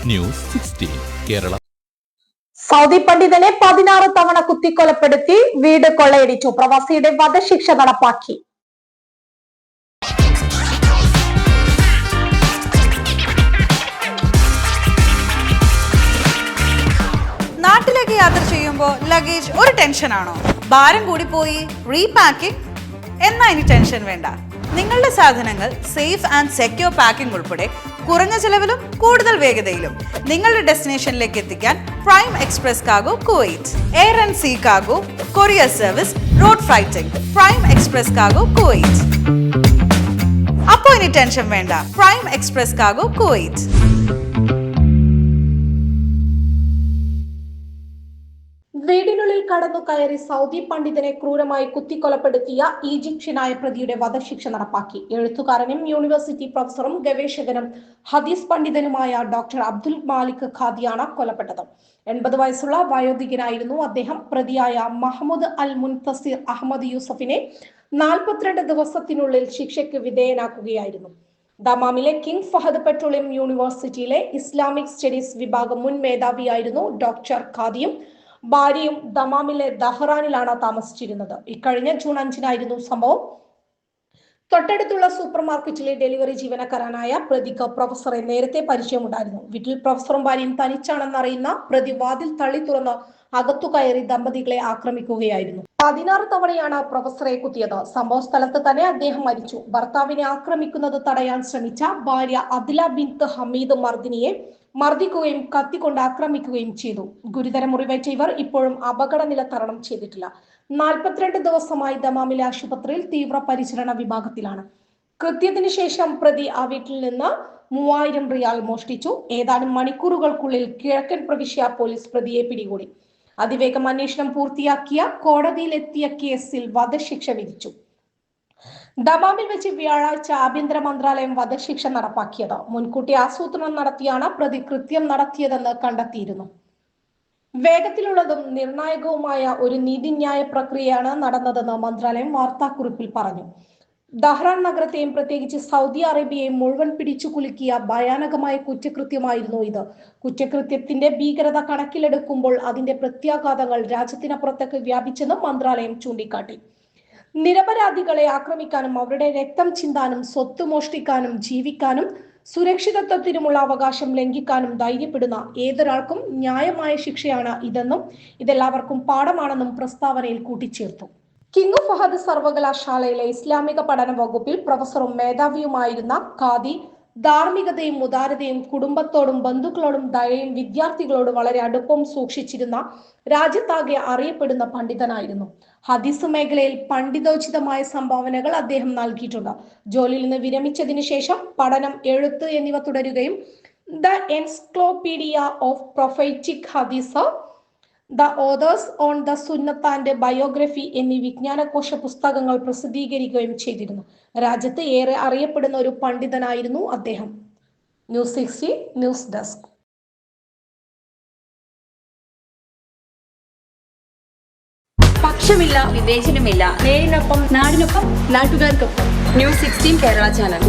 News 16 Kerala. Saudi പണ്ഡിതനെ 16 തവണ കുത്തിക്കൊലപ്പെടുത്തി വീട് കൊള്ളയടിച്ചു. പ്രവാസിയുടെ വധശിക്ഷ നടപ്പാക്കി. നാട്ടിലേക്ക് യാത്ര ചെയ്യുമ്പോൾ ലഗേജ് ഒരു ടെൻഷനാണോ? ഭാരം കൂടി പോയി റീപാക്കിംഗ് എന്നാ ഇനി ടെൻഷൻ വേണ്ട. നിങ്ങളുടെ സാധനങ്ങൾ സേഫ് ആൻഡ് സെക്യൂർ പാക്കിംഗ് ഉൾപ്പെടെ കുറഞ്ഞ ചെലവിലും കൂടുതൽ വേഗതയിലും നിങ്ങളുടെ ഡെസ്റ്റിനേഷനിലേക്ക് എത്തിക്കാൻ prime express cargo Kuwait. Air and sea cargo, courier service, road freighting. Prime express cargo Kuwait. അപ്പോൾ ഇനി ടെൻഷൻ വേണ്ട. Prime express cargo Kuwait. വീടിനുള്ളിൽ കടന്നു കയറി സൗദി പണ്ഡിതനെ ക്രൂരമായി കുത്തിക്കൊലപ്പെടുത്തിയ ഈജിപ്ഷ്യനായ പ്രതിയുടെ വധശിക്ഷ നടപ്പാക്കി. എഴുത്തുകാരനും യൂണിവേഴ്സിറ്റി പ്രൊഫസറും ഗവേഷകനും ഹദീസ് പണ്ഡിതനുമായ ഡോക്ടർ അബ്ദുൽ മാലിക് ഖാദിയാണ് കൊല്ലപ്പെട്ടത്. 80 വയസ്സുള്ള വയോധികനായിരുന്നു അദ്ദേഹം. പ്രതിയായ മഹ്മൂദ് അൽ മുൻതസിർ അഹമ്മദ് യൂസഫിനെ 42 ദിവസത്തിനുള്ളിൽ ശിക്ഷയ്ക്ക് വിധേയനാക്കുകയായിരുന്നു. ദമാമിലെ കിങ് ഫഹദ് പെട്രോളിയം യൂണിവേഴ്സിറ്റിയിലെ ഇസ്ലാമിക് സ്റ്റഡീസ് വിഭാഗം മുൻ മേധാവിയായിരുന്നു ഡോക്ടർ ഖാദിയും. ഭാര്യയും ദമാമിലെ ദഹ്റാനിലാണ് താമസിച്ചിരുന്നത്. ഇക്കഴിഞ്ഞ ജൂൺ 5-നായിരുന്നു സംഭവം. തൊട്ടടുത്തുള്ള സൂപ്പർ മാർക്കറ്റിലെ ഡെലിവറി ജീവനക്കാരനായ പ്രതിക്ക് പ്രൊഫസറെ നേരത്തെ പരിചയമുണ്ടായിരുന്നു. വീട്ടിൽ പ്രൊഫസറും ഭാര്യയും തനിച്ചാണെന്നറിയുന്ന പ്രതി വാതിൽ തള്ളി തുറന്ന് അകത്തു കയറി ദമ്പതികളെ ആക്രമിക്കുകയായിരുന്നു. 16 തവണയാണ് പ്രൊഫസറെ കുത്തിയത്. സംഭവ സ്ഥലത്ത് തന്നെ അദ്ദേഹം മരിച്ചു. ഭർത്താവിനെ ആക്രമിക്കുന്നത് തടയാൻ ശ്രമിച്ച ഭാര്യ അദില ബിൻത്ത് ഹമീദ് മർദിനിയെ മർദ്ദിക്കുകയും കത്തിക്കൊണ്ട് ആക്രമിക്കുകയും ചെയ്തു. ഗുരുതര മുറിവേറ്റ ഇവർ ഇപ്പോഴും അപകടനില തരണം ചെയ്തിട്ടില്ല. 42 ദിവസമായി ദമാമിലെ ആശുപത്രിയിൽ തീവ്രപരിചരണ വിഭാഗത്തിലാണ്. കൃത്യത്തിന് ശേഷം പ്രതി ആ വീട്ടിൽ നിന്ന് 3000 റിയാൽ മോഷ്ടിച്ചു. ഏതാനും മണിക്കൂറുകൾക്കുള്ളിൽ കിഴക്കൻ പ്രവിശ്യ പോലീസ് പ്രതിയെ പിടികൂടി. അതിവേഗം അന്വേഷണം പൂർത്തിയാക്കിയ കോടതിയിലെത്തിയ കേസിൽ വധശിക്ഷ വിധിച്ചു. ദമാമിൽ വെച്ച് വ്യാഴാഴ്ച ആഭ്യന്തര മന്ത്രാലയം വധശിക്ഷ നടപ്പാക്കിയത്. മുൻകൂട്ടി ആസൂത്രണം നടത്തിയാണ് പ്രതി കൃത്യം നടത്തിയതെന്ന് കണ്ടെത്തിയിരുന്നു. വേഗത്തിലുള്ളതും നിർണായകവുമായ ഒരു നീതിന്യായ പ്രക്രിയയാണ് നടന്നതെന്ന് മന്ത്രാലയം വാർത്താക്കുറിപ്പിൽ പറഞ്ഞു. ദഹ്റാൻ നഗരത്തെയും പ്രത്യേകിച്ച് സൗദി അറേബ്യയെയും മുഴുവൻ പിടിച്ചു കുലുക്കിയ ഭയാനകമായ കുറ്റകൃത്യമായിരുന്നു ഇത്. കുറ്റകൃത്യത്തിന്റെ ഭീകരത കണക്കിലെടുക്കുമ്പോൾ അതിന്റെ പ്രത്യാഘാതങ്ങൾ രാജ്യത്തിനപ്പുറത്തേക്ക് വ്യാപിച്ചെന്നും മന്ത്രാലയം ചൂണ്ടിക്കാട്ടി. നിരപരാധികളെ ആക്രമിക്കാനും അവരുടെ രക്തം ചിന്താനും സ്വത്ത് മോഷ്ടിക്കാനും ജീവിക്കാനും സുരക്ഷിതത്വത്തിനുമുള്ള അവകാശം ലംഘിക്കാനും ധൈര്യപ്പെടുന്ന ഏതൊരാൾക്കും ന്യായമായ ശിക്ഷയാണ് ഇതെന്നും ഇതെല്ലാവർക്കും പാഠമാണെന്നും പ്രസ്താവനയിൽ കൂട്ടിച്ചേർത്തു. കിങ് ഫഹദ് സർവകലാശാലയിലെ ഇസ്ലാമിക പഠന വകുപ്പിൽ പ്രൊഫസറും മേധാവിയുമായിരുന്ന ഖാദി ധാർമ്മികതയും ഉദാരതയും കുടുംബത്തോടും ബന്ധുക്കളോടും ദയയും വിദ്യാർത്ഥികളോട് വളരെ അടുപ്പം സൂക്ഷിച്ചിരുന്ന രാജ്യത്താകെ അറിയപ്പെടുന്ന പണ്ഡിതനായിരുന്നു. ഹദീസ് മേഖലയിൽ പണ്ഡിതോചിതമായ സംഭാവനകൾ അദ്ദേഹം നൽകിയിട്ടുണ്ട്. ജോലിയിൽ നിന്ന് വിരമിച്ചതിന് ശേഷം പഠനം, എഴുത്ത് എന്നിവ തുടരുകയും ദ എൻസൈക്ലോപീഡിയ ഓഫ് പ്രൊഫൈറ്റിക് ഹദീസ്, ദ ഓതേഴ്സ് ഓൺ ദ സുന്നത്ത് ആൻഡ് ബയോഗ്രഫി എന്നീ വിജ്ഞാനകോശ പുസ്തകങ്ങൾ പ്രസിദ്ധീകരിക്കുകയും ചെയ്തിരുന്നു. രാജ്യത്ത് ഏറെ അറിയപ്പെടുന്ന ഒരു പണ്ഡിതനായിരുന്നു അദ്ദേഹം. News 60 news desk. പക്ഷമില്ല, വിവേചനമില്ല. നേരിനൊപ്പം, നാടിനൊപ്പം, നാട്ടുകാർക്കൊപ്പം. News 16 Kerala channel.